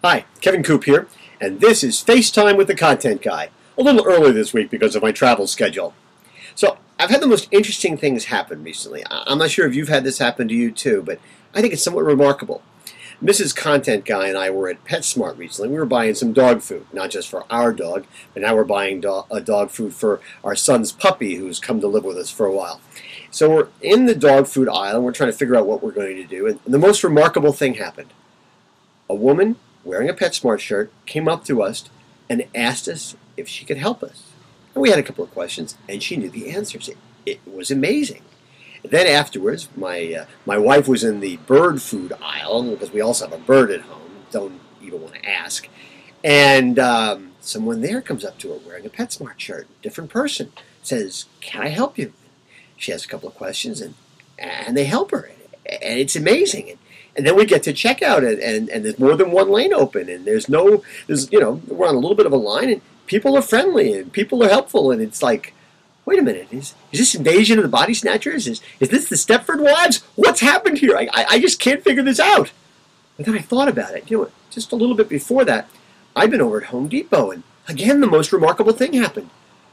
Hi, Kevin Coupe here, and this is FaceTime with the Content Guy. A little early this week because of my travel schedule. So, I've had the most interesting things happen recently. I'm not sure if you've had this happen to you too, but I think it's somewhat remarkable. Mrs. Content Guy and I were at PetSmart recently. We were buying some dog food, not just for our dog, but now we're buying dog food for our son's puppy who's come to live with us for a while. So we're in the dog food aisle and we're trying to figure out what we're going to do, and the most remarkable thing happened. A woman wearing a PetSmart shirt came up to us and asked us if she could help us. And we had a couple of questions, and she knew the answers. It was amazing. Then afterwards, my wife was in the bird food aisle, because we also have a bird at home. Don't even want to ask. And someone there comes up to her wearing a PetSmart shirt, different person, says, "Can I help you?" She has a couple of questions, and they help her. And it's amazing. And then we get to checkout, and there's more than one lane open, and we're on a little bit of a line, and people are friendly, and people are helpful, and it's like, wait a minute, is this Invasion of the Body Snatchers? Is this the Stepford Wives? What's happened here? I just can't figure this out. And then I thought about it. Just a little bit before that, I've been over at Home Depot, and again, the most remarkable thing happened.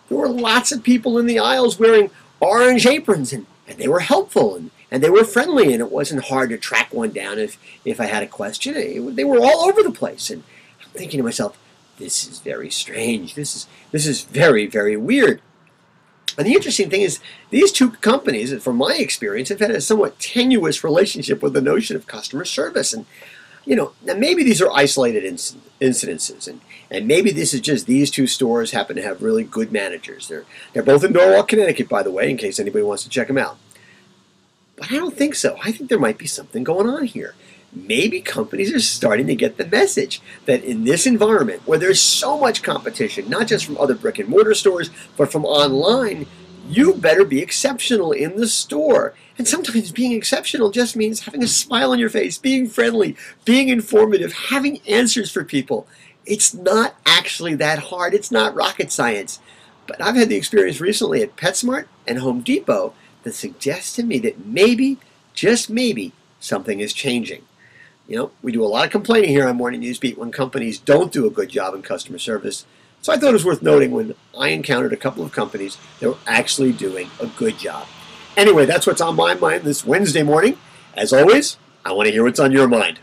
There were lots of people in the aisles wearing orange aprons, and they were helpful, and they were friendly, and it wasn't hard to track one down if I had a question. They were all over the place, and I'm thinking to myself, this is very strange. This is very, very weird. And the interesting thing is, these two companies, from my experience, have had a somewhat tenuous relationship with the notion of customer service. And, now maybe these are isolated incidences, and maybe this is just these two stores happen to have really good managers. They're both in Norwalk, Connecticut, by the way, in case anybody wants to check them out. But I don't think so. I think there might be something going on here. Maybe companies are starting to get the message that in this environment where there's so much competition, not just from other brick and mortar stores, but from online, you better be exceptional in the store. And sometimes being exceptional just means having a smile on your face, being friendly, being informative, having answers for people. It's not actually that hard. It's not rocket science. But I've had the experience recently at PetSmart and Home Depot that suggests to me that maybe, just maybe, something is changing. We do a lot of complaining here on Morning News Beat when companies don't do a good job in customer service. So I thought it was worth noting when I encountered a couple of companies that were actually doing a good job. Anyway, that's what's on my mind this Wednesday morning. As always, I want to hear what's on your mind.